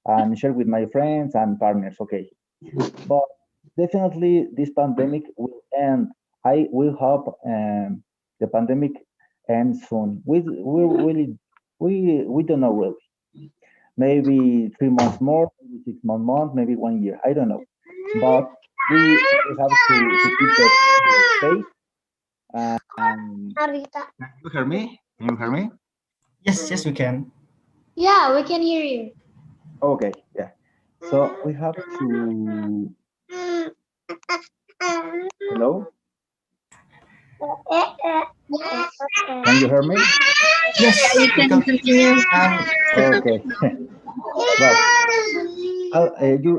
and share with my friends and partners. Okay, but definitely this pandemic will end. I will hope the pandemic ends soon. We really we don't know really. Maybe 3 months more, maybe 6 months, maybe 1 year. I don't know, but we have to keep the faith and Can you hear me? Can you hear me? Yes, yes, we can. Yeah, we can hear you. okay, yeah. So we have to. Hello, can you hear me? Yes, You we can can. continue. Okay. Well, you,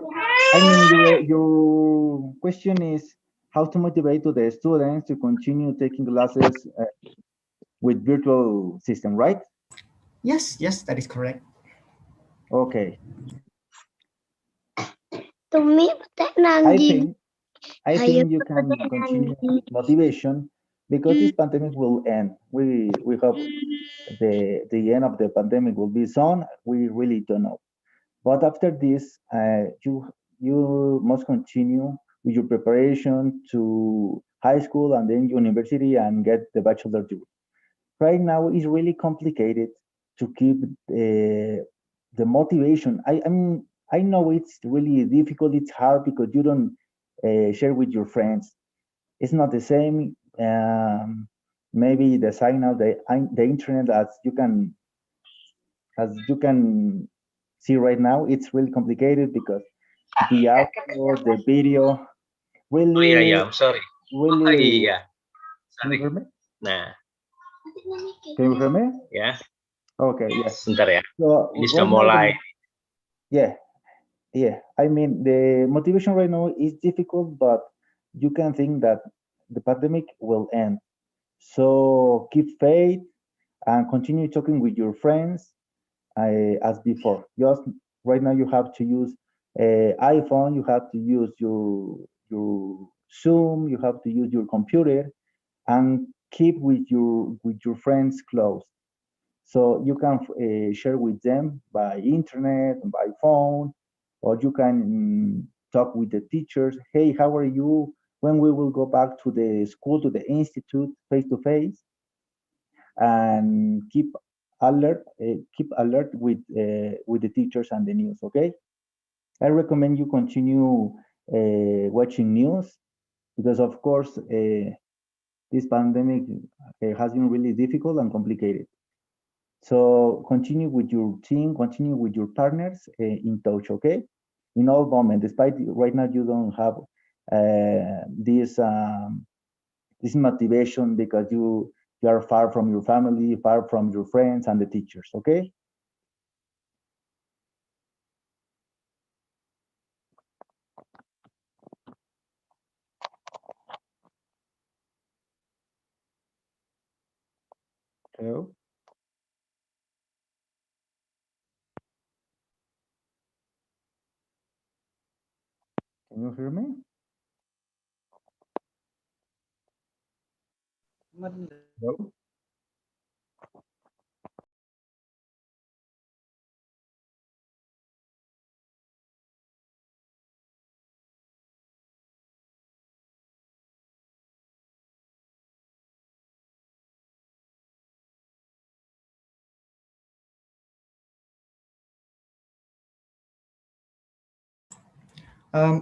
I mean, your question is how to motivate to the students to continue taking classes with virtual system, right? Yes, yes, that is correct. Okay. Tumi patek I nangging. think I Hayo think you can patek continue nangging. with motivation because this pandemic will end. We hope the end of the pandemic will be soon. We really don't know. But after this, you must continue with your preparation to high school and then university and get the bachelor degree. Right now, it's really complicated to keep the motivation. I mean, I know it's really difficult. It's hard because you don't share with your friends. It's not the same. Maybe the signal, the internet, as you can see right now, it's really complicated because the audio, the video, Oh iya ya, really, I'm sorry. Oh really. iya, Can you sorry. hear me? Nah, Can you hear me? ya, Okay, yeah. sebentar ya. So Ini sudah right now, mulai. yeah, yeah. I mean, the motivation right now is difficult, but you can think that the pandemic will end. So keep faith and continue talking with your friends as before. Just right now, you have to use iPhone. You have to use your Zoom. You have to use your computer and keep with your friends close. So you can share with them by internet, by phone, or you can talk with the teachers. Hey, how are you? When we will go back to the school, to the institute, face to face, and keep alert with the teachers and the news. Okay, I recommend you continue watching news because, of course, this pandemic has been really difficult and complicated. So continue with your team, continue with your partners in touch, okay? In all moments, despite right now you don't have this motivation because you are far from your family, far from your friends and the teachers, okay? Hello? Can you hear me? Hello?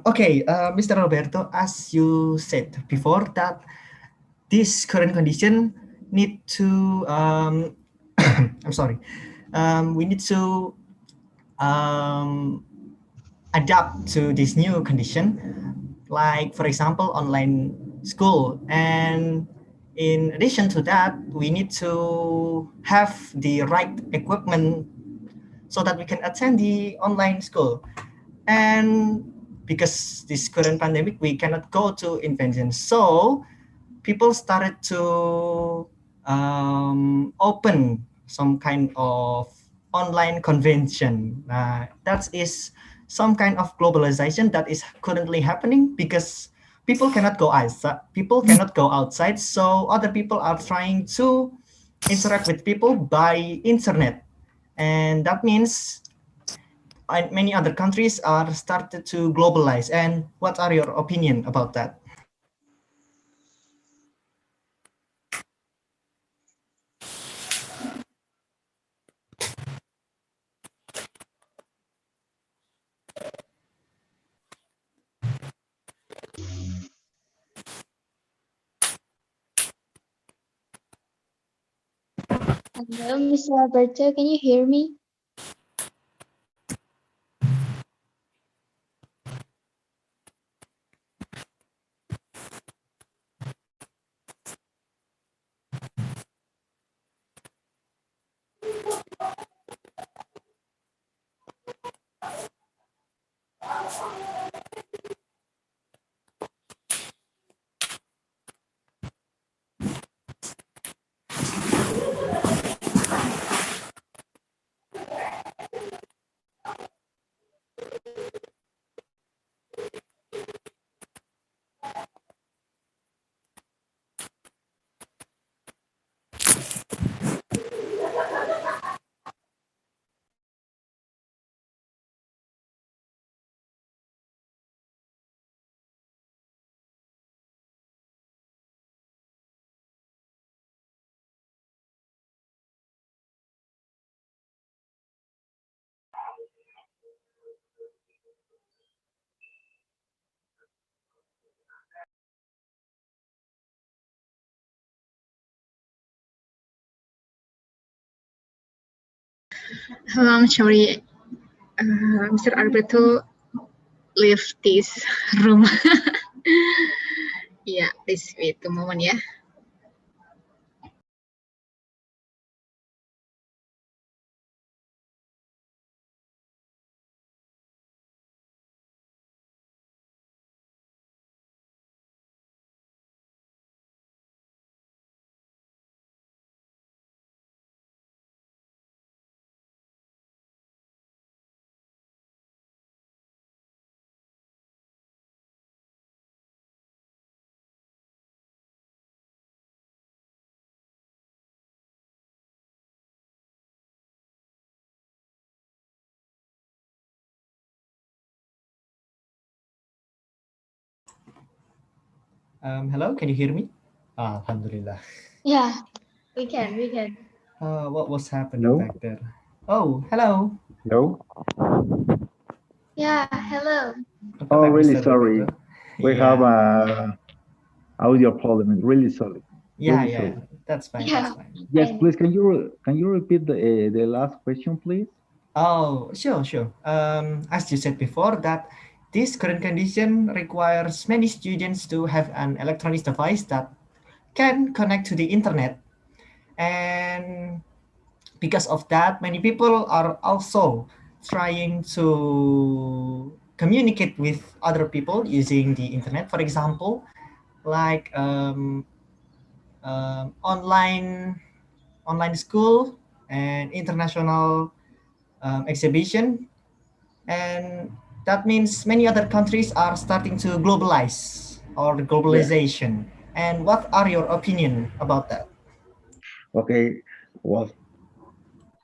Okay, Mr. Roberto, as you said before that this current condition need to I'm sorry, we need to um, adapt to this new condition, like for example online school. And in addition to that, we need to have the right equipment so that we can attend the online school. And because this current pandemic, we cannot go to invention, so people started to open some kind of online convention. That is some kind of globalization that is currently happening because people cannot go outside. People cannot go outside, so other people are trying to interact with people by internet, and that means many other countries are started to globalize. And what are your opinion about that? Hello, Mr. Alberto, can you hear me? Hello, I'm sorry, Mr. Alberto leave this room. Yeah, please wait a moment, yeah. Hello, can you hear me? Alhamdulillah. Yeah, we can. What was happening Hello? back there? Oh, hello. Hello? Yeah, hello. Welcome Oh, back, really Mr. sorry. Roberto. We have a audio problem. Really sorry. Yeah, Really yeah, sorry. that's fine, Yeah, that's fine. Yes, fine. please. Can you repeat the last question, please? Oh, sure. As you said before, that this current condition requires many students to have an electronic device that can connect to the internet. And because of that, many people are also trying to communicate with other people using the internet. For example, like online school and international exhibition, and that means many other countries are starting to globalize or the Yeah. globalization. And what are your opinion about that? Okay. Well,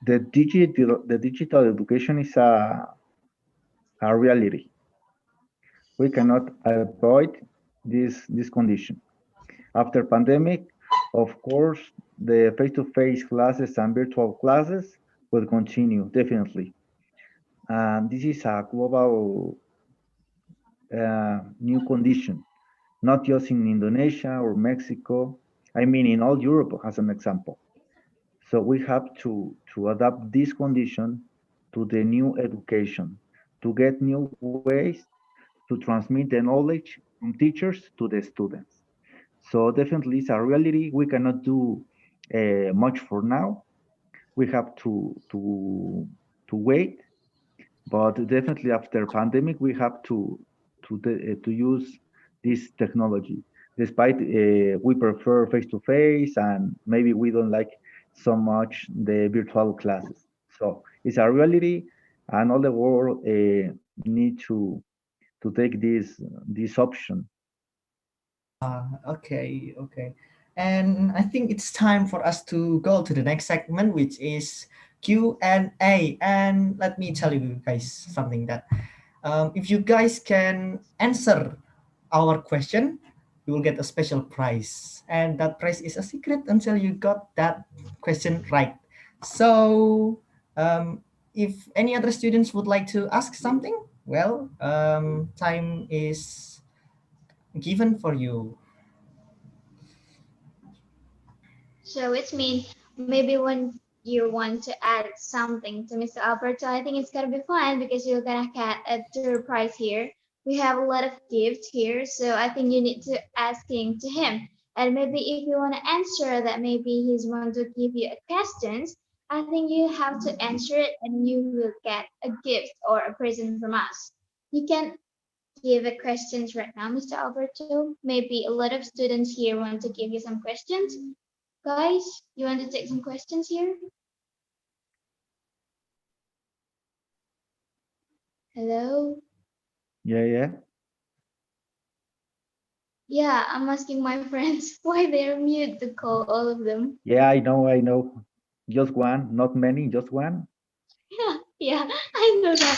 the digital education is a reality. We cannot avoid this condition. After pandemic, of course, the face-to-face classes and virtual classes will continue definitely. And this is a global new condition, not just in Indonesia or Mexico. I mean, in all Europe, as an example. So we have to adapt this condition to the new education, to get new ways to transmit the knowledge from teachers to the students. So definitely it's a reality. We cannot do much for now. We have to wait, but definitely after pandemic we have to use this technology. Despite we prefer face to face, and maybe we don't like so much the virtual classes. So it's a reality, and all the world need to take this option. Okay. And I think it's time for us to go to the next segment, which is Q&A. And let me tell you guys something that if you guys can answer our question, you will get a special prize. And that prize is a secret until you got that question right. So if any other students would like to ask something, well, time is given for you. So it means maybe when you want to add something to Mr. Alberto, I think it's gonna be fun because you're gonna get a tour prize here. We have a lot of gifts here, so I think you need to asking to him. And maybe if you want to answer that, maybe he's want to give you a questions. I think you have to answer it, and you will get a gift or a present from us. You can give a questions right now, Mr. Alberto. Maybe a lot of students here want to give you some questions. Guys, you want to take some questions here? Hello? Yeah. Yeah, I'm asking my friends why they're mute to call all of them. Yeah, I know. Just one, not many, just one. Yeah, I know that.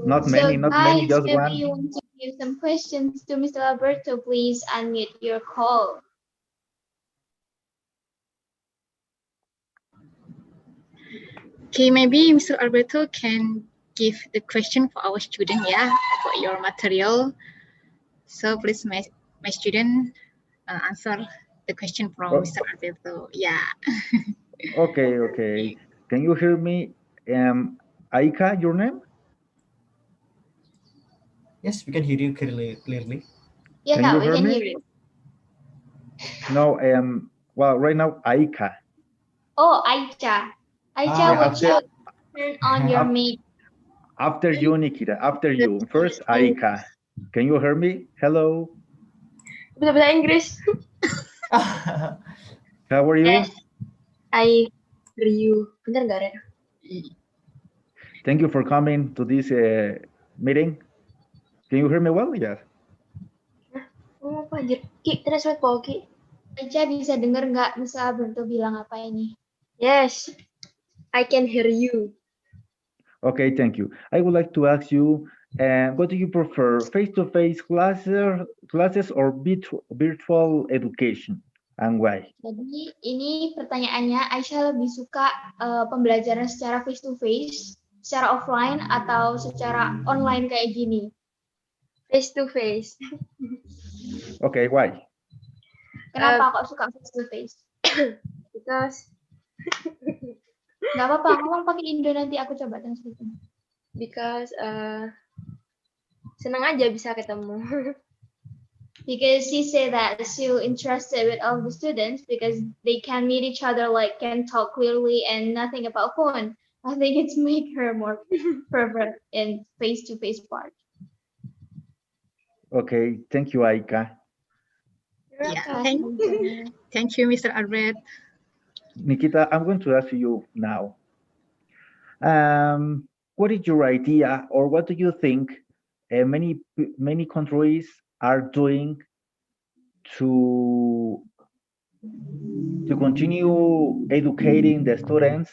Not So many, guys, just maybe one. you want to give some questions to Mr. Alberto, please unmute your call. Okay, maybe Mr. Alberto can give the question for our student, yeah, for your material. So please, my student, answer the question from Oh. Mr. Alberto. Yeah. Okay. Can you hear me? Aika, your name? Yes, we can hear you clearly. Yeah, Can you we hear can me? hear you. No, well, right now, Aika. Oh, Aicha. Aicha, Ah, would you turn on your mic? After you, Nikita, after you. First, Aika. Can you hear me? Hello. Bahasa Inggris. How are you? Yes. I hear you. Bener nggak, Ren? Thank you for coming to this meeting. Can you hear me well? Yes. Ngomong apa anjir? Ki, translate po, Ki. Aicha bisa dengar nggak Mr. Alberto bilang apa ini? Yes. I can hear you. Okay, thank you. I would like to ask you, what do you prefer, face-to-face classes or virtual education, and why? Jadi ini pertanyaannya, Aisyah lebih suka pembelajaran secara face to face, secara offline atau secara online kayak gini? Face to face. Okay, why? Kenapa kok suka face to face? Because Nggak apa-apa, ngomong pakai Indo nanti aku coba translate. because senang aja bisa ketemu. Because she said that she's interested with all the students because they can meet each other, like can talk clearly and nothing about phone. I think it's make her more prefer in face-to-face part. Okay, thank you, Aika. Yeah, thank you, Mr. Albert. Nikita, I'm going to ask you now. What is your idea, or what do you think many countries are doing to continue educating the students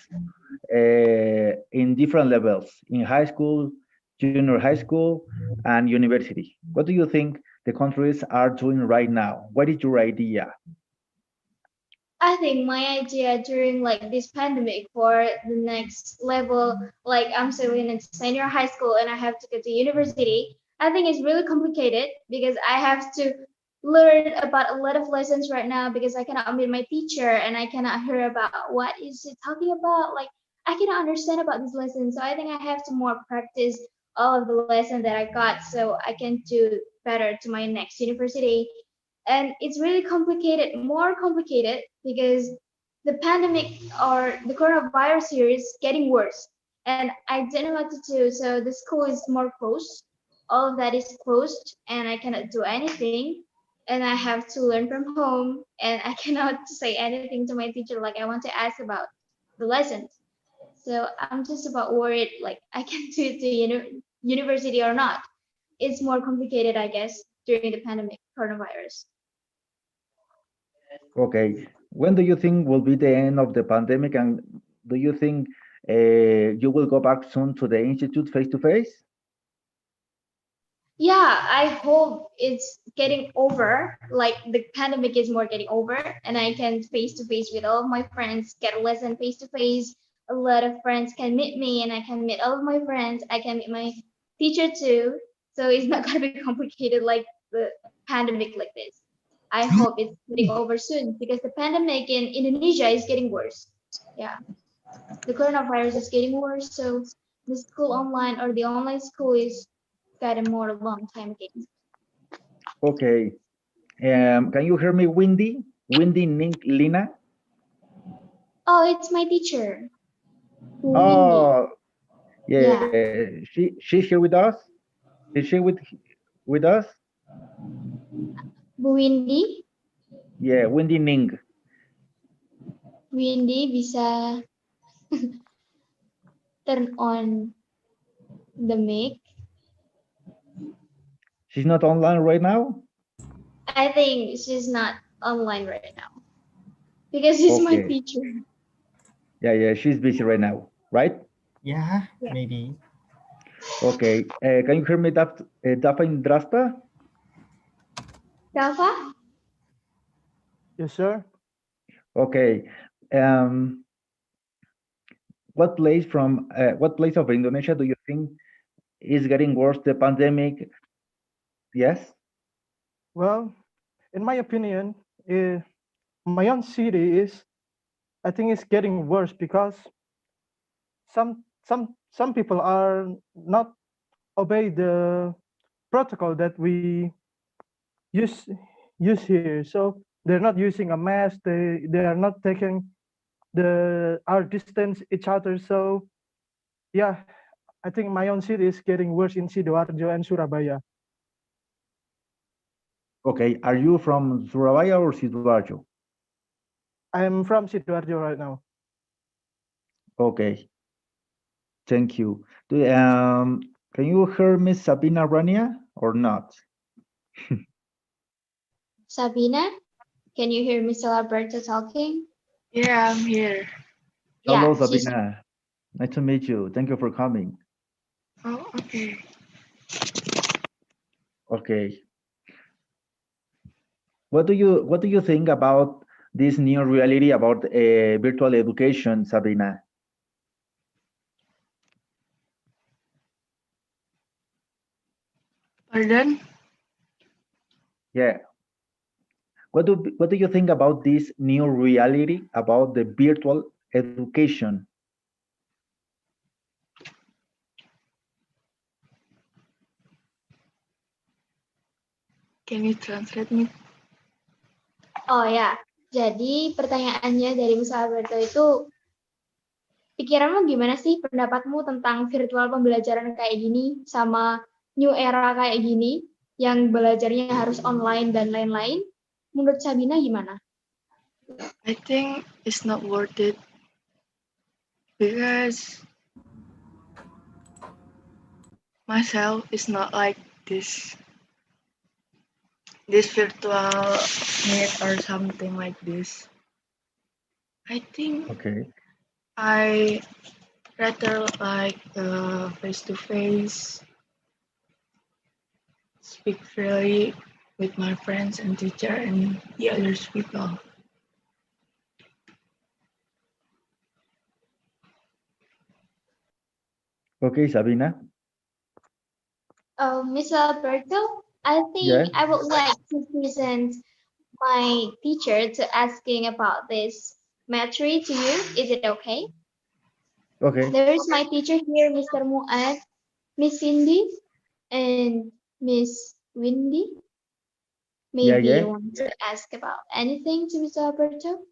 in different levels, in high school, junior high school, and university? What do you think the countries are doing right now? What is your idea? I think my idea during like this pandemic for the next level, like I'm still in a senior high school and I have to go to university, I think it's really complicated because I have to learn about a lot of lessons right now because I cannot meet my teacher and I cannot hear about what is it talking about. Like I cannot understand about this lesson. So I think I have to more practice all of the lessons that I got so I can do better to my next university. And it's really complicated, more complicated because the pandemic or the coronavirus here is getting worse and I don't know what to do. So the school is more closed. All of that is closed and I cannot do anything. And I have to learn from home and I cannot say anything to my teacher like I want to ask about the lessons. So I'm just about worried like I can do it to university or not. It's more complicated, I guess, during the pandemic coronavirus. Okay, when do you think will be the end of the pandemic, and do you think you will go back soon to the institute face to face? Yeah, I hope it's getting over, like the pandemic is more getting over, and I can face to face with all of my friends, get lesson face to face. A lot of friends can meet me, and I can meet all of my friends. I can meet my teacher too. So it's not gonna be complicated like the pandemic like this. I hope it's getting over soon because the pandemic in Indonesia is getting worse. Yeah, the coronavirus is getting worse, so the school online or the online school is got a more long time again. Okay. Can you hear me, Windy? Windy Lina? Oh, it's my teacher. Windy. Oh, yeah. She's here with us. Is she with us? Bu Windy. Yeah, Windy Ning. Windy bisa turn on the mic. She's not online right now? I think she's not online right now because she's my Okay. teacher. Yeah, she's busy right now, right? Yeah, Yeah. maybe. Okay. Can you hear me, Dafa Indrasta? Dava? Yes, sir. Okay. What place of Indonesia do you think is getting worse, the pandemic? Yes? Well, in my opinion, my own city I think it's getting worse because some people are not obey the protocol that we use here. So they're not using a mask. They are not taking our distance each other. So yeah, I think my own city is getting worse in Sidoarjo and Surabaya. Okay. Are you from Surabaya or Sidoarjo? I'm from Sidoarjo right now. Okay. Thank you. Can you hear Miss Sabina Rania or not? Sabina, can you hear Mr. Alberto talking? Yeah, I'm here. Hello, Yeah, she's Sabina. Nice to meet you. Thank you for coming. Oh, okay. Okay. What do you think about this new reality about virtual education, Sabina? Pardon? Yeah. What do you think about this new reality about the virtual education? Can you translate me? Oh ya, jadi pertanyaannya dari Mr. Alberto itu, pikiranmu gimana sih pendapatmu tentang virtual pembelajaran kayak gini sama new era kayak gini yang belajarnya harus online dan lain-lain? Menurut Sabina gimana? I think it's not worth it because myself is not like this virtual meet or something like this. I think Okay. I rather like face-to-face, speak freely with my friends and teacher and the other people. Okay, Sabina. Mr. Alberto, I think Yeah. I would like to present my teacher to asking about this matter to you. Is it okay? Okay. There is my teacher here, Mr. Muad, Miss Cindy, and Miss Windy. Maybe Yeah. you want to ask about anything to Mr. Alberto?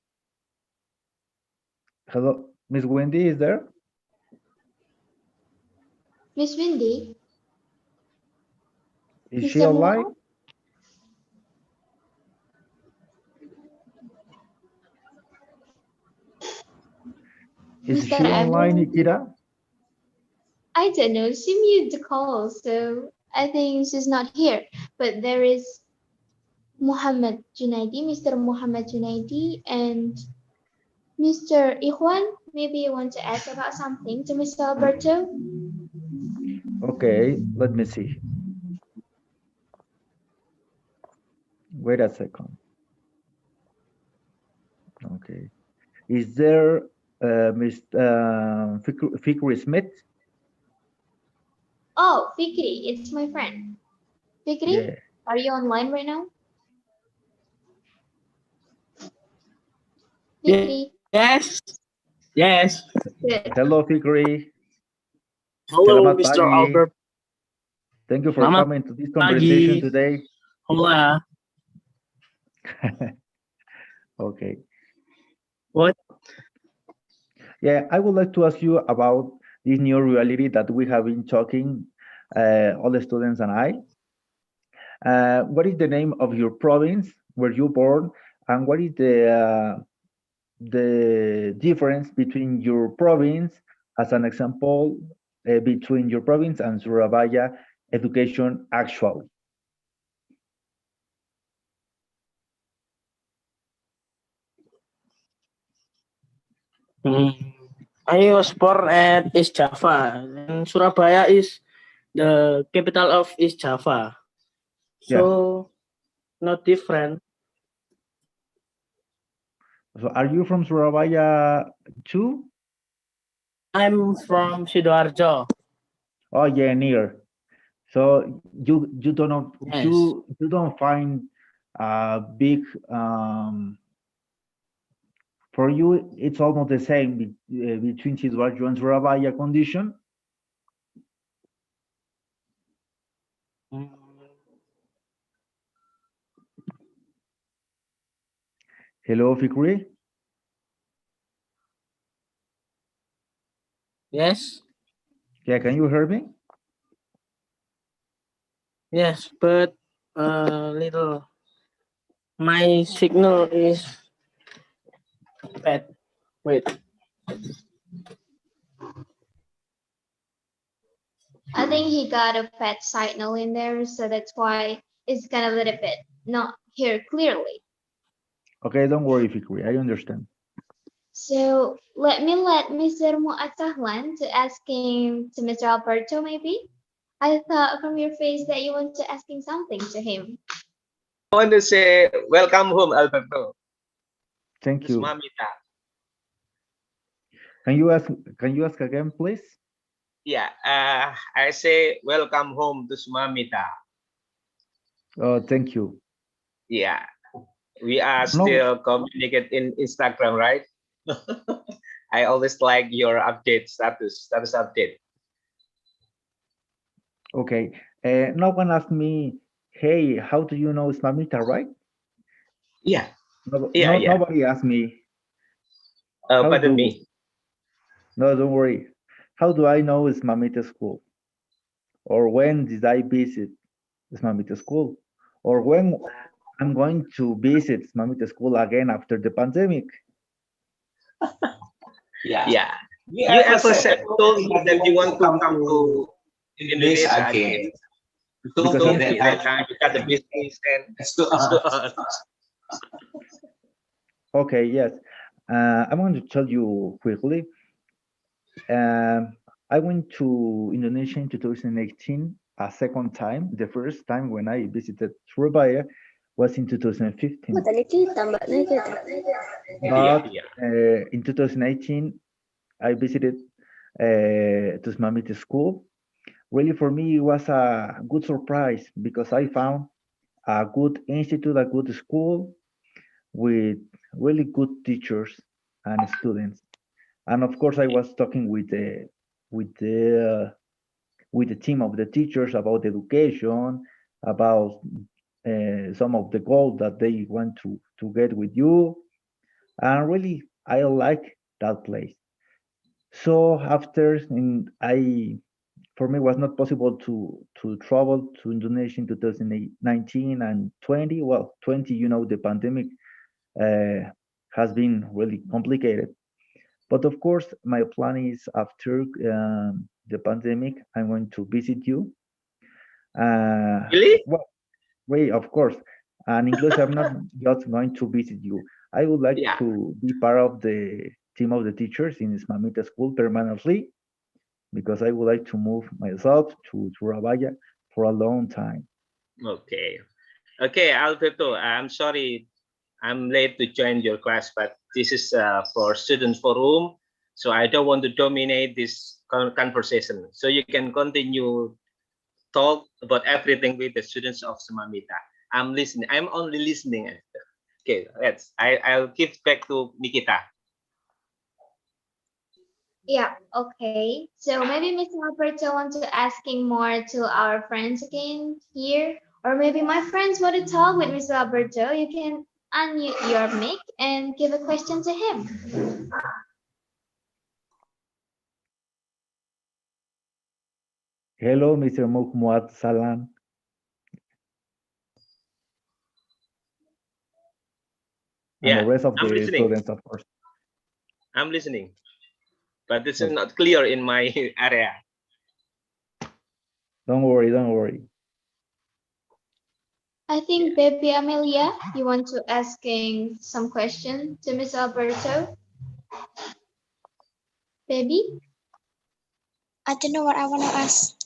Hello, Miss Wendy is there? Miss Windy? Is she Mr. online? Muad? Is Mr. she online, Emil? Ikira? I don't know. She muted the call, so I think she's not here. But there is Muhammad Junaidi, Mr. Muhammad Junaidi, and Mr. Ikhwan. maybe you want to ask about something to Mr. Alberto? Okay, let me see. Wait a second. Okay. Is there Mr. Fikri Smith? Oh, Fikri, it's my friend. Fikri, Yeah. are you online right now? Fikri, Yes. Yes. good. Hello, Fikri. Hello, Selamat Mr. pagi. Albert. Thank you for Selamat coming to this conversation pagi. today. Hola. Okay. What? Yeah, I would like to ask you about this new reality that we have been talking, all the students and I. What is the name of your province where you born, and what is the difference between your province, as an example, between your province and Surabaya education actually? I was born at East Java, and Surabaya is the capital of East Java. So, not different. So are you from Surabaya too? I'm from Sidoarjo. Oh yeah, near. So you don't know, Yes. you don't find big for you it's almost the same between Sidoarjo and Surabaya condition. Mm, Hello, Fikri. Yes. Yeah, can you hear me? Yes, but little. My signal is bad. Wait. I think he got a bad signal in there, so that's why it's kind of a little bit not here clearly. Okay, don't worry, Fikri, I understand. So let Mr. Mu'ad Sahlan to asking to Mr. Alberto maybe. I thought from your face that you want to asking something to him. I want to say welcome home, Alberto. Thank you. Mamita. Can you ask again, please? Yeah, I say welcome home to Sumamita. Oh, thank you. Yeah, we are No. still communicate in Instagram, right? I always like your update status update. Okay. No one asked me, hey, how do you know it's Mamita, right? Yeah. Yeah. Nobody asked me. Pardon me. No, don't worry. How do I know it's Mamita school? Or when did I visit Mamita school? Or when I'm going to visit Mamita school again after the pandemic? Yeah. You ever told me that you want to come to Indonesia again? Because that time you got the business and it's too Okay, yes. I'm going to tell you quickly. I went to Indonesia in 2018 a second time. The first time when I visited Surabaya was in 2015. But in 2018, I visited Tusmamite school. Really, for me, it was a good surprise because I found a good institute, a good school with really good teachers and students. And of course, I was talking with the team of the teachers about education, about some of the goals that they want to get with you, and really, I like that place. So after, for me, it was not possible to travel to Indonesia in 2019 and 20. Well, 20, the pandemic has been really complicated. But of course, my plan is after the pandemic, I'm going to visit you. Really? Well, wait, of course. And inclusive, I'm not just going to visit you. I would like to be part of the team of the teachers in Ismamita school permanently, because I would like to move myself to Surabaya for a long time. Okay. Okay, Alberto, I'm sorry I'm late to join your class, but this is for student forum. So I don't want to dominate this conversation. So you can continue talk about everything with the students of Semamita. I'm listening. I'm only listening. Okay, I'll give back to Nikita. Yeah, okay. So maybe Mr. Alberto wants to asking more to our friends again here, or maybe my friends want to talk with Mr. Alberto. You can unmute your mic and give a question to him. Hello, Mr. Muhammad Salam. And the rest of I'm the listening. students, of course. I'm listening, but this is not clear in my area. Don't worry, don't worry. I think baby Amelia, you want to asking some question to Mr. Alberto? Baby? I don't know what I want to ask.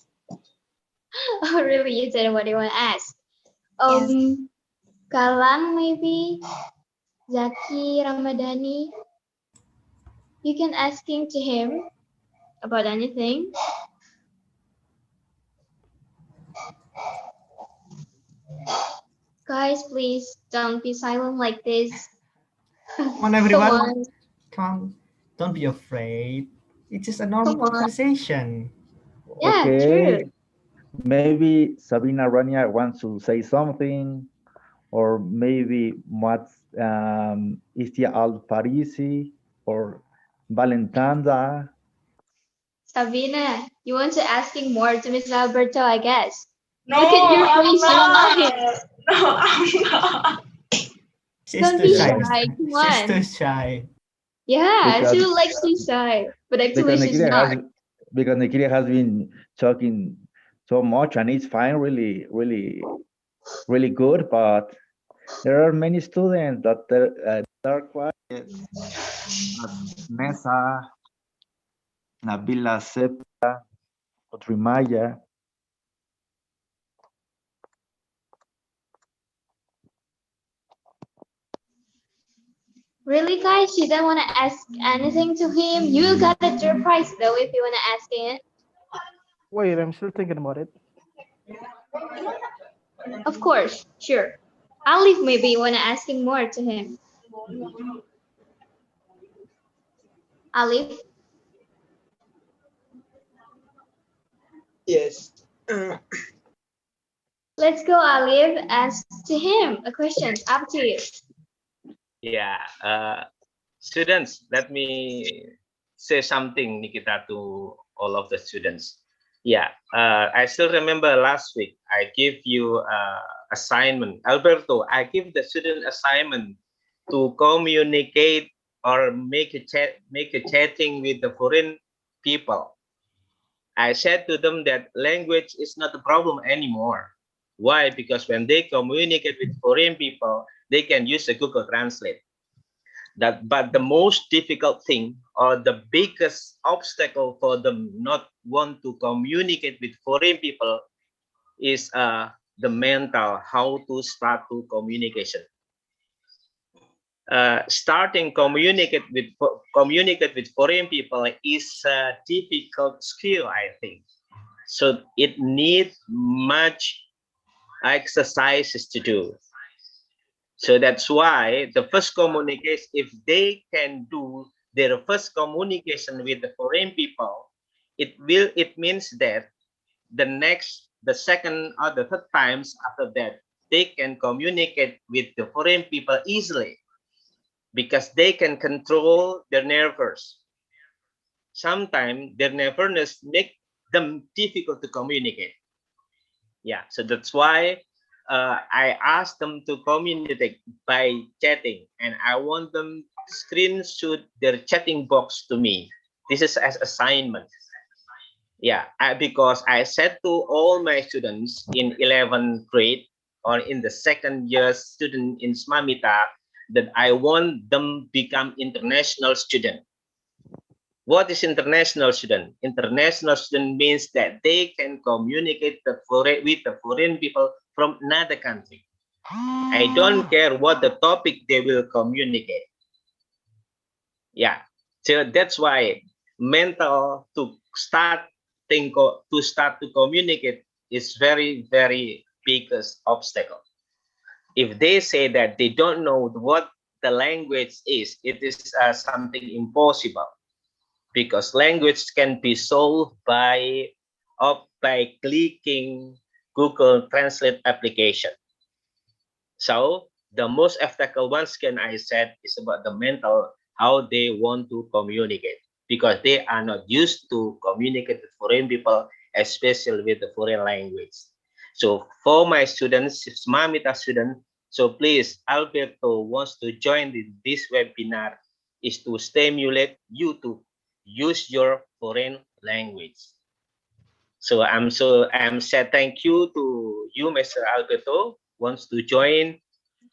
Oh, really? You don't know what you want to ask? Kalang maybe? Zaki Ramadhani? You can asking to him about anything. Guys, please don't be silent like this. Come on, everyone. Come on. Come, don't be afraid. It's just a normal conversation. Yeah, Okay. true. Maybe Sabina Rania wants to say something, or maybe Istia Al Parisi or Valentanda. Sabina, you want to asking more to Mr. Alberto, I guess. No, Look at your I'm face, not. you No, I'm not. Don't be shy. Come on. She's too shy. Yeah, Because- she look like she's shy, but actually she's not. Because Nikiria has been talking so much, and it's fine, really, really, really good. But there are many students that are quiet. Nessa, Nabila Septa, Otrimaya. Really, guys? You don't want to ask anything to him? You got a surprise though if you want to ask it. Wait, I'm still thinking about it. Of course, sure. Alif maybe want to asking more to him. Alif? Yes. Let's go, Alif. Ask to him a question. Up to you. Yeah, students, let me say something, Nikita, to all of the students. Yeah, I still remember last week, I gave you assignment. Alberto, I give the student assignment to communicate or make a chatting with the foreign people. I said to them that language is not a problem anymore. Why? Because when they communicate with foreign people, they can use the Google Translate. But the most difficult thing, or the biggest obstacle for them not want to communicate with foreign people, is the mental, how to start to communication. Starting communicate with foreign people is a difficult skill, I think. So it needs much exercises to do. So that's why the first communication, if they can do their first communication with the foreign people, it means that the second or the third times after that, they can communicate with the foreign people easily because they can control their nerves. Sometimes their nervousness make them difficult to communicate. Yeah, so that's why I asked them to communicate by chatting, and I want them screenshot their chatting box to me. This is as assignment. Yeah, because I said to all my students in 11th grade or in the second year student in Semamita that I want them become international student. What is international student? International student means that they can communicate with the foreign people from another country. I don't care what the topic they will communicate. Yeah, so that's why mental to start to communicate is very, very biggest obstacle. If they say that they don't know what the language is, it is something impossible, because language can be solved by clicking Google Translate application. So the most ethical ones, can I said, is about the mental, how they want to communicate, because they are not used to communicate with foreign people, especially with the foreign language. So for my students, Mamita student, so please, Alberto wants to join this webinar is to stimulate you to use your foreign language. So I'm said thank you to you, Mr. Alberto, wants to join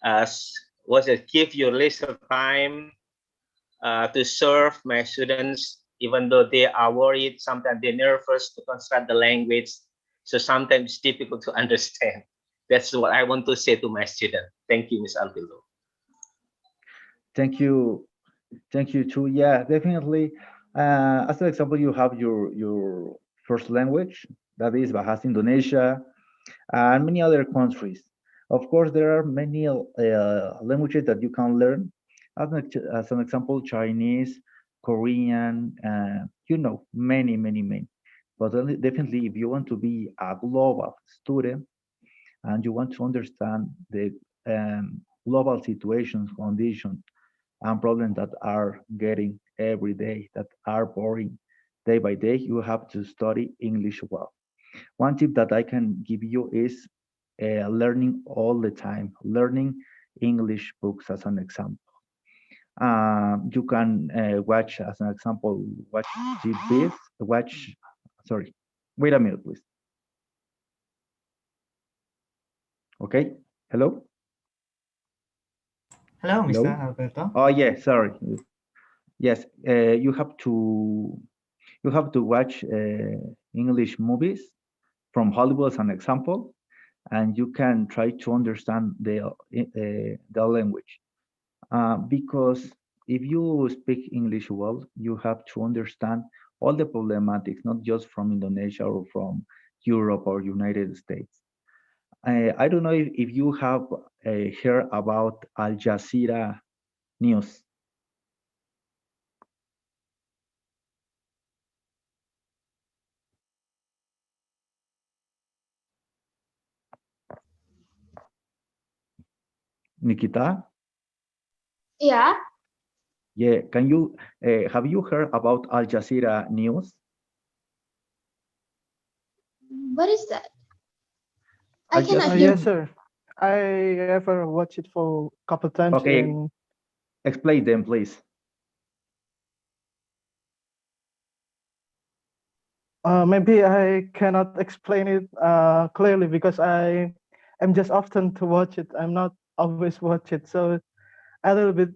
us, was it give your leisure time to serve my students, even though they are worried, sometimes they're nervous to construct the language. So sometimes it's difficult to understand. That's what I want to say to my student. Thank you, Ms. Alvilo. Thank you. Thank you too. Yeah, definitely. As an example, you have your first language, that is Bahasa Indonesia, and many other countries. Of course, there are many languages that you can learn. As an example, Chinese, Korean, you know, many. But definitely, if you want to be a global student and you want to understand the global situations, conditions, and problems that are getting every day, that are boring day by day, you have to study English well. One tip that I can give you is learning all the time, learning English books as an example. You can watch, as an example, sorry, wait a minute, please. Okay, hello? Hello, Mr. Alberto. Oh, yeah, sorry. Yes, you have to watch English movies from Hollywood as an example, and you can try to understand the language. Because if you speak English well, you have to understand all the problematics, not just from Indonesia or from Europe or United States. I don't know if you have heard about Al Jazeera News. Nikita? Yeah. Yeah, can you have you heard about Al Jazeera News? What is that? I Al cannot Jazeera. hear. Yes, sir. I ever watched it for a couple times. Okay, And explain them, please. maybe I cannot explain it clearly because I am just often to watch it. I'm not always watch it, so a little bit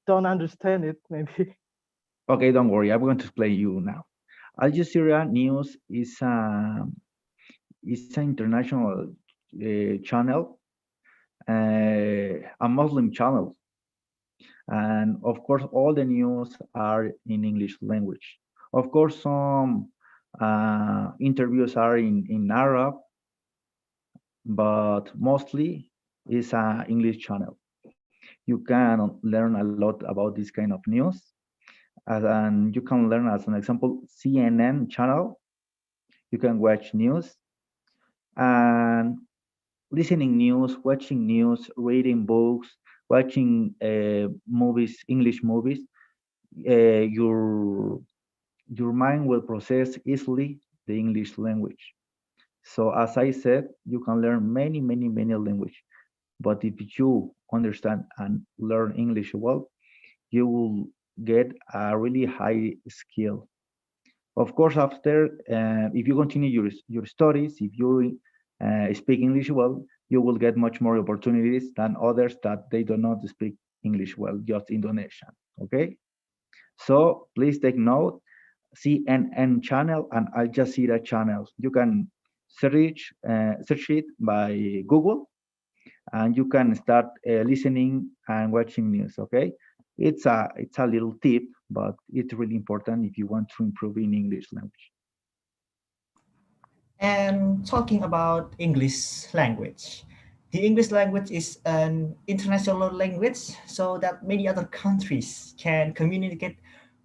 don't understand it. Maybe. Okay, don't worry. I'm going to explain you now. Al Jazeera News is an international channel, a Muslim channel, and of course, all the news are in English language. Of course, some interviews are in Arab, but mostly it's an English channel. You can learn a lot about this kind of news. And you can learn, as an example, CNN channel. You can watch news and listening news, watching news, reading books, watching movies, English movies. Your mind will process easily the English language. So as I said, you can learn many language. But if you understand and learn English well, you will get a really high skill. Of course, after, if you continue your studies, if you speak English well, you will get much more opportunities than others that they do not speak English well, just Indonesian, okay? So please take note, CNN channel and Al Jazeera channels. You can search it by Google, and you can start listening and watching news. Okay, it's a little tip, but it's really important if you want to improve in English language. And talking about English language, the English language is an international language so that many other countries can communicate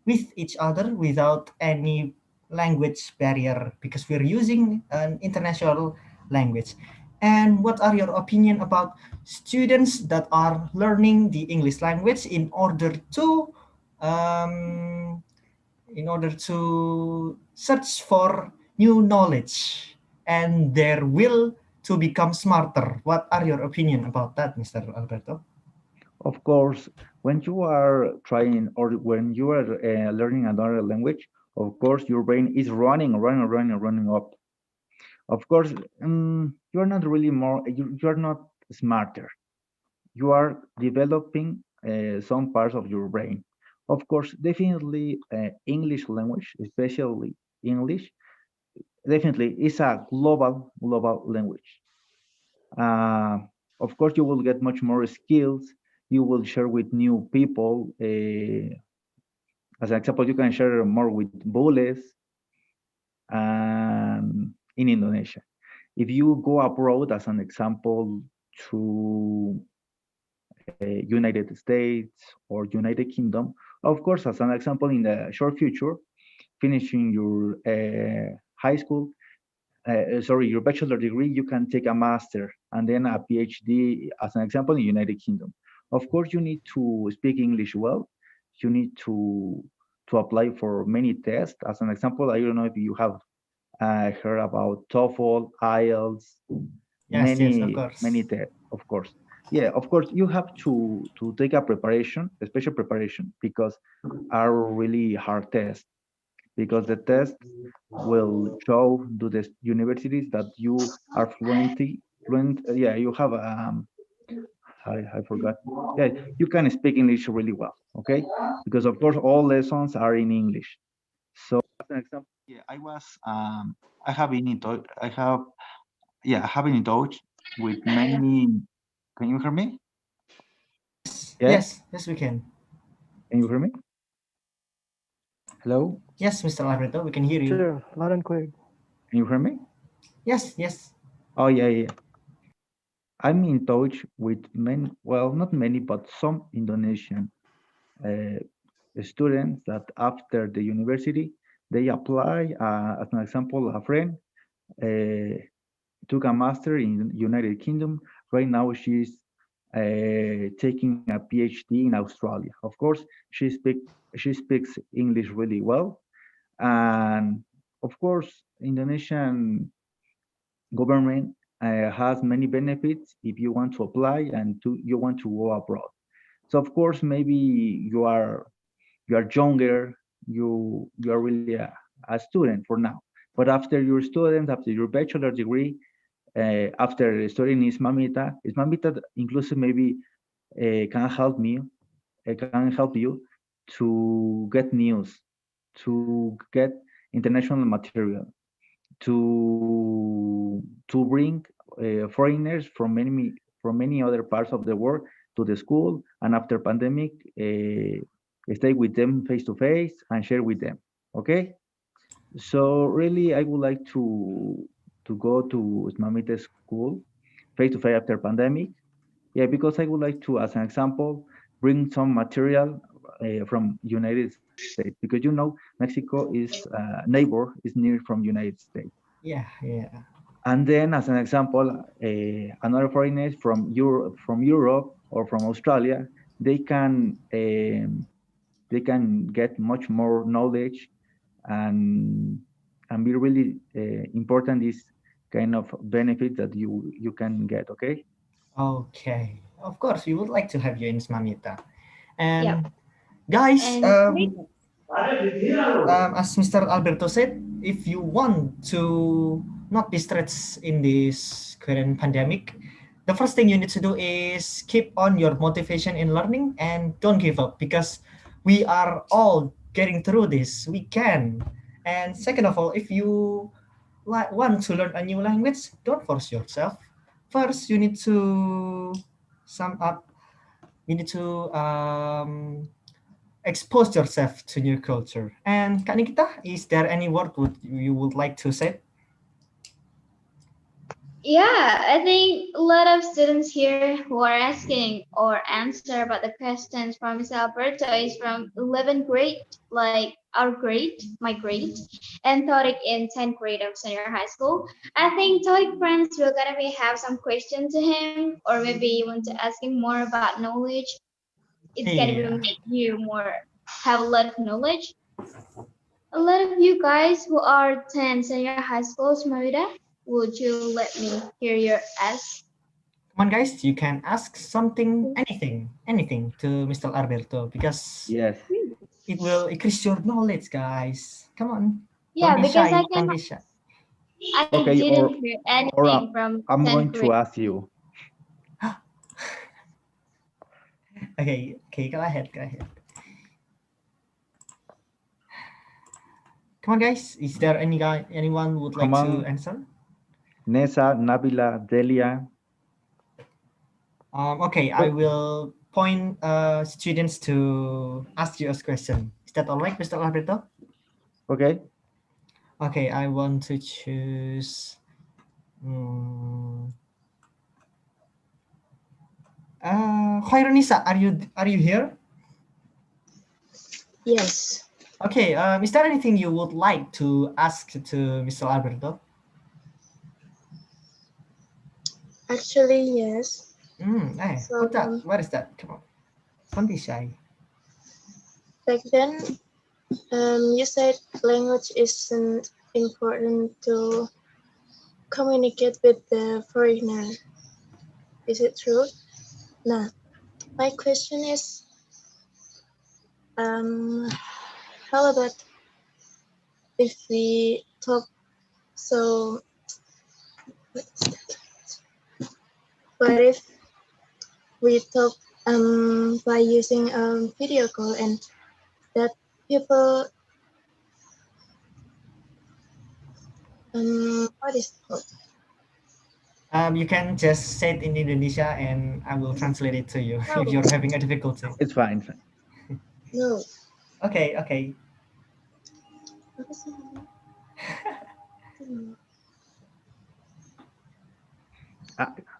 with each other without any language barrier because we're using an international language. And what are your opinion about students that are learning the English language um, in order to search for new knowledge and their will to become smarter? What are your opinion about that, Mr. Alberto? Of course, when you are trying or when you are learning another language, of course, your brain is running up. Of course, you are not really you are not smarter. You are developing some parts of your brain. Of course, definitely English language, especially English, definitely is a global language. Of course, you will get much more skills. You will share with new people. As an example, you can share more with bullies in Indonesia. If you go abroad, as an example, to United States or United Kingdom, of course, as an example, in the short future, finishing your high school, your bachelor degree, you can take a master and then a PhD, as an example, in United Kingdom. Of course, you need to speak English well. You need to apply for many tests. As an example, I don't know if you have heard about TOEFL, IELTS, yes, many tests, of course. Yeah, of course, you have to take a special preparation, because are really hard tests. Because the test will show to the universities that you are fluent. Yeah, you have I forgot. Yeah, you can speak English really well. Okay, because of course all lessons are in English. So as an example, yeah, I have been in touch. I have been in touch with many. Can you hear me? Yes, we can. Can you hear me? Hello? Yes, Mr. Alberto, we can hear you. Sure, loud and clear. Can you hear me? Yes. Oh, yeah. I'm in touch with many, well, not many, but some Indonesian students that after the university, they apply, as an example, a friend took a master in United Kingdom. Right now, she's taking a PhD in Australia. Of course, she speaks English really well, and of course, Indonesian government has many benefits if you want to apply and you want to go abroad. So of course, maybe you are younger, you are really a student for now. But after your student, after your bachelor degree, after studying Ismamita inclusive maybe can help you to get news, to get international material, to bring foreigners from many other parts of the world to the school, and after pandemic, stay with them face to face and share with them. Okay, so really, I would like to go to Ismamita school face to face after pandemic. Yeah, because I would like to, as an example, bring some material from United States, because Mexico is neighbor, is near from United States. Yeah. And then, as an example, another foreigners from Europe or from Australia, they can get much more knowledge and be really important, this kind of benefit that you can get. Okay. Okay. Of course, we would like to have you in Ismamita. And Yeah. guys, And as Mr. Alberto said, if you want to not be stressed in this current pandemic, the first thing you need to do is keep on your motivation in learning and don't give up, because we are all getting through this. We can. And second of all, if you want to learn a new language, don't force yourself. First, you need to sum up. You need to expose yourself to new culture. And Kak Nikita, is there any word you would like to say? Yeah, I think a lot of students here who are asking or answer about the questions from Mr. Alberto is from 11th grade, like our grade, my grade, and Tariq in 10th grade of senior high school. I think Tariq friends will gonna be have some questions to him, or maybe you want to ask him more about knowledge. It's gonna be Yeah. make you more have a lot of knowledge. A lot of you guys who are 10 senior high schools, Marida, would you let me hear your ask? Come on, guys, you can ask something, anything to Mr. Alberto because Yes. it will increase your knowledge, guys. Come on. Yeah, Don't be because shy. I Don't can be shy. I Okay, didn't hear or anything from I'm 10th going grade. to ask you. Okay, go ahead. Come on, guys. Is there anyone would like Come to on. answer? Nessa, Nabila, Delia. Okay, I will point students to ask you a question. Is that all right, Mr. Alberto? Okay. Okay, I want to choose. Khaironisa, are you here? Yes. Okay. Is there anything you would like to ask to Mr. Alberto? Actually, yes. What's that? What is that? Come on. Don't be shy. Back then, you said language isn't important to communicate with the foreigner. Is it true? Nah. My question is, how about if we talk? So, what if we talk by using a video call and that people what is it called? You can just say it in Indonesia and I will translate it to you if you're having a difficulty. It's fine. No. Okay.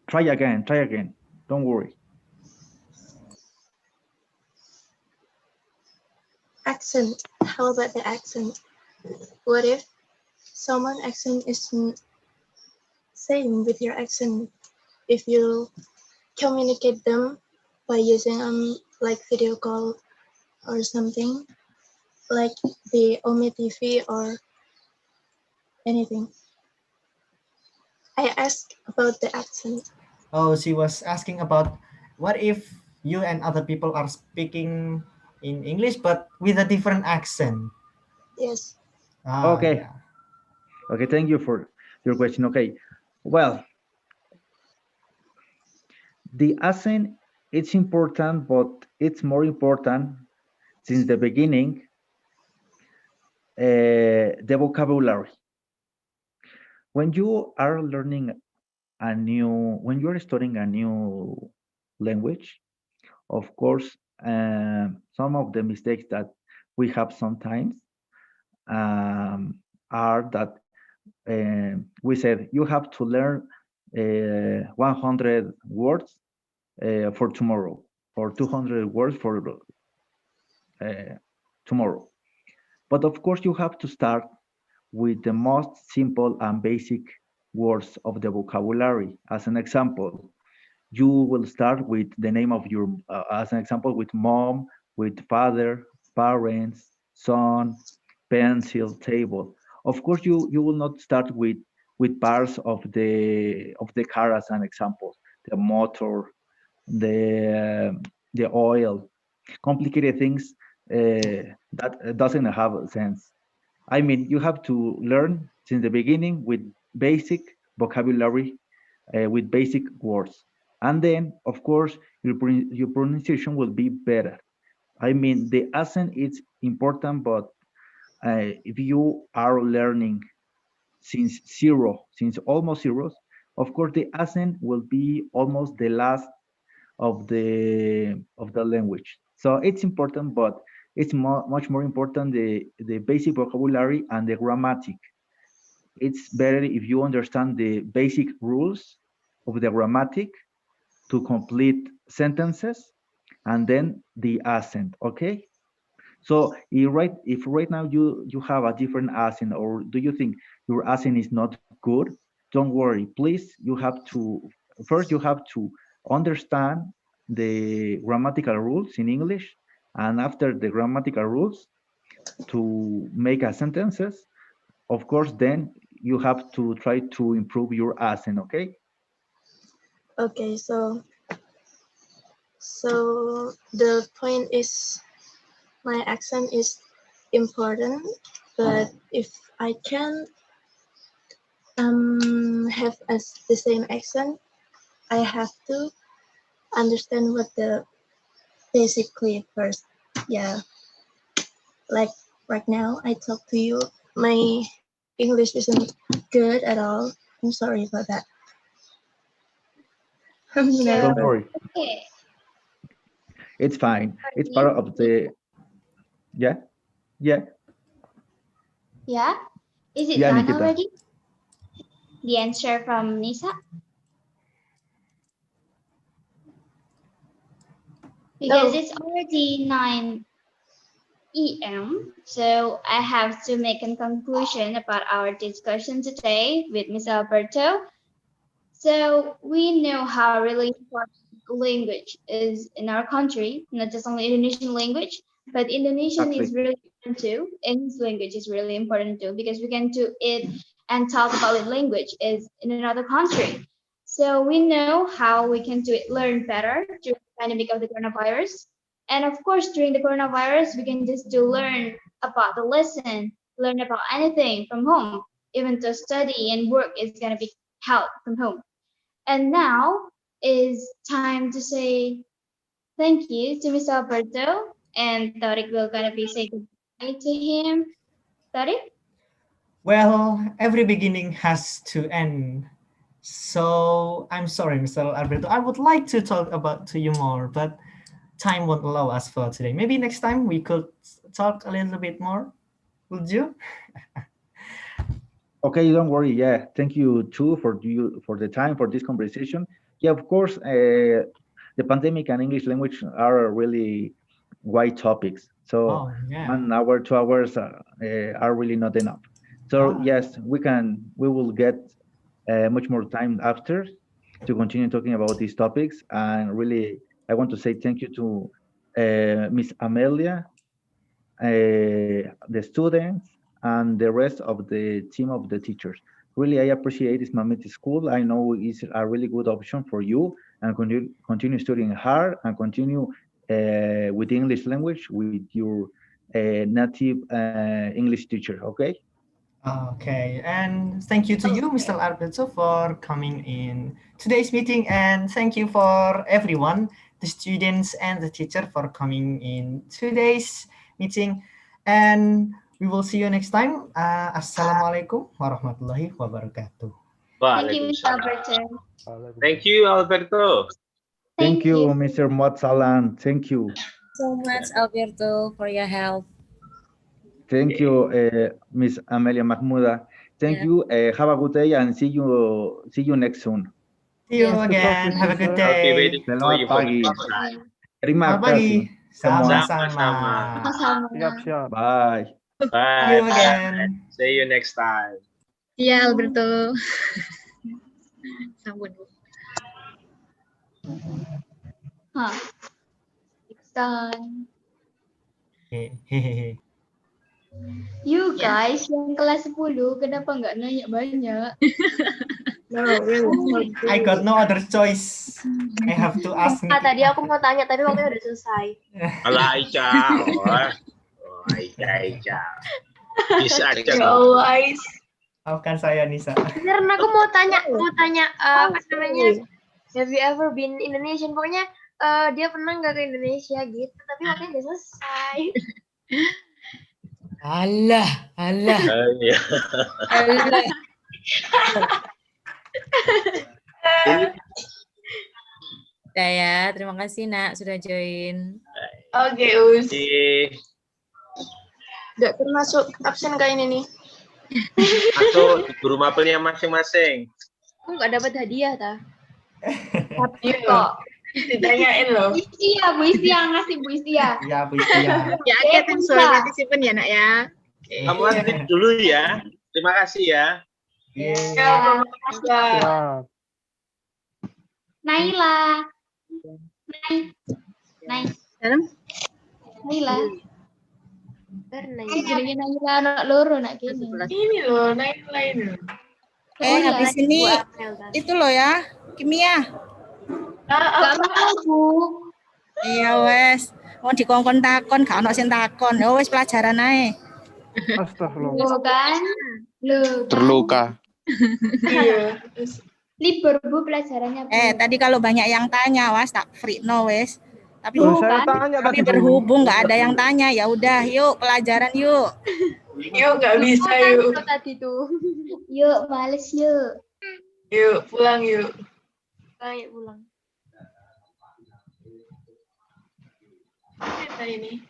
Try again. Don't worry. Accent. How about the accent? What if someone accent isn't same with your accent? If you communicate them by using like video call or something like the Omi TV or anything. I asked about the accent. Oh, she was asking about what if you and other people are speaking in English but with a different accent? Yes. Okay. Yeah. Okay, thank you for your question. Okay. Well, the accent, it's important, but it's more important since the beginning, the vocabulary. When you are learning when you are studying a new language, of course, some of the mistakes that we have sometimes are that we said you have to learn 100 words for tomorrow, or 200 words for tomorrow. But of course, you have to start with the most simple and basic words of the vocabulary. As an example, you will start with the name of your, as an example, with mom, with father, parents, son, pencil, table. Of course, you will not start with parts of the car as an example, the motor, the oil, complicated things that doesn't have sense. I mean, you have to learn since the beginning with basic vocabulary, with basic words, and then, of course, your pronunciation will be better. I mean, the accent is important, but if you are learning since almost zero, of course, the accent will be almost the last of the language. So it's important, but it's much more important the basic vocabulary and the grammatic. It's better if you understand the basic rules of the grammatic to complete sentences, and then the accent. Okay. So if right now you have a different accent, or do you think your accent is not good, don't worry. Please, you have to understand the grammatical rules in English, and after the grammatical rules to make a sentences, of course, then you have to try to improve your accent. Okay. Okay, so the point is my accent is important, but if I can have the same accent, I have to understand what the basically first. Yeah, like right now I talk to you, my English isn't good at all. I'm sorry about that. Don't worry. Okay. It's fine. It's part of the, yeah. Yeah. Is it Yeah, done Nikita. already? The answer from Nisa? Because No. it's already 9 EM, so I have to make a conclusion about our discussion today with Mr. Alberto. So we know how really important language is in our country, not just only Indonesian language, but Indonesian is really important too. English language is really important too, because we can do it and talk about it language is in another country. So we know how we can do it, learn better during the pandemic of the coronavirus. And of course, during the coronavirus, we can just learn about the lesson, learn about anything from home, even to study and work is going to be held from home. And now is time to say thank you to Mr. Alberto, and Tariq will gonna be saying goodbye to him. Tariq? Well, every beginning has to end. So I'm sorry, Mr. Alberto. I would like to talk about to you more, but time won't allow us for today. Maybe next time we could talk a little bit more. Would you? Okay, don't worry. Yeah, thank you too for the time for this conversation. Yeah, of course, the pandemic and English language are really wide topics. So 1 hour, 2 hours are really not enough. So yes, we will get much more time after to continue talking about these topics. And really, I want to say thank you to Miss Amelia, the students, and the rest of the team of the teachers. Really, I appreciate this Mameti School. I know it's a really good option for you, and continue studying hard and continue with the English language with your native English teacher, okay? Okay, and thank you to you, Mr. Alberto, for coming in today's meeting, and thank you for everyone, the students and the teacher, for coming in today's meeting, and we will see you next time. Assalamualaikum warahmatullahi wabarakatuh. Thank you, Mr. Alberto. Thank you, Alberto. Thank you, Mr. Motsalan. Thank you so much, Alberto, for your help. Thank you, Miss Amelia Mahmuda. Thank you. Have a good day and see you next soon. See you again. Have a good day. Selamat pagi. Terima kasih. Sama-sama. Bye. Bye. See you again. See you next time. Yeah, Alberto. Sabun. Huh. It's done. Hehehe. You guys yang kelas 10 kenapa nggak nanya banyak? No, really. I got no other choice. I have to ask. Tadi aku mau tanya, tapi waktunya udah selesai. Alah, Aicha. Aicha. Bisa aja. Guys. Maafkan saya, Nisa. Karena aku mau tanya apa namanya? Have you ever been Indonesian? Pokoknya dia pernah nggak ke Indonesia gitu, tapi makanya udah selesai. Alah. Iya. Alah. Udah ya, terima kasih nak sudah join. Oke, Us. Nggak termasuk absen kayak ini nih. Masuk di guru mapelnya masing-masing. Aku nggak dapat hadiah ta. Iya kok. Ditanyain loh. Bu Isi yang ngasih Bu Isi ya. Iya, Bu Isi ya. Ya, oke, thanks for participant ya nak ya. Kamu aktif dulu ya. Terima kasih ya. Ya, Ya. Naila. Naila. Jenenge Naila anak loro nak kene. ini loh, lain-lain. Habis ini itu loh ya, kimia. Gak mau, Bu. Iya wes, mau dikongkon takon, gak ono sing takon. Ya wes pelajaran ae. Astagfirullah. Loh kan? Loh. Terluka. Iya. Libur Bu pelajarannya. Bu. Tadi kalau banyak yang tanya, was tak free no wes. Tapi Saya tanya tapi tadi, Bu. berhubung nggak ada yang tanya, ya udah yuk pelajaran yuk. Yuk, nggak bisa yuk. Tadi tuh. Yuk, males yuk. Yuk, pulang yuk. Ayo pulang. Kita ini.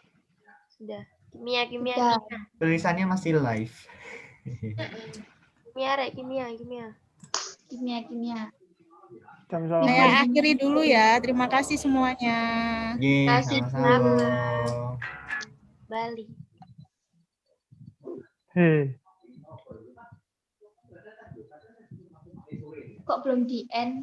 Sudah. Kimia. Tulisannya masih live. Kimia. Sama-sama. Saya akhiri dulu ya. Terima kasih semuanya. Sama-sama. Bali. Hei. Kok belum di end?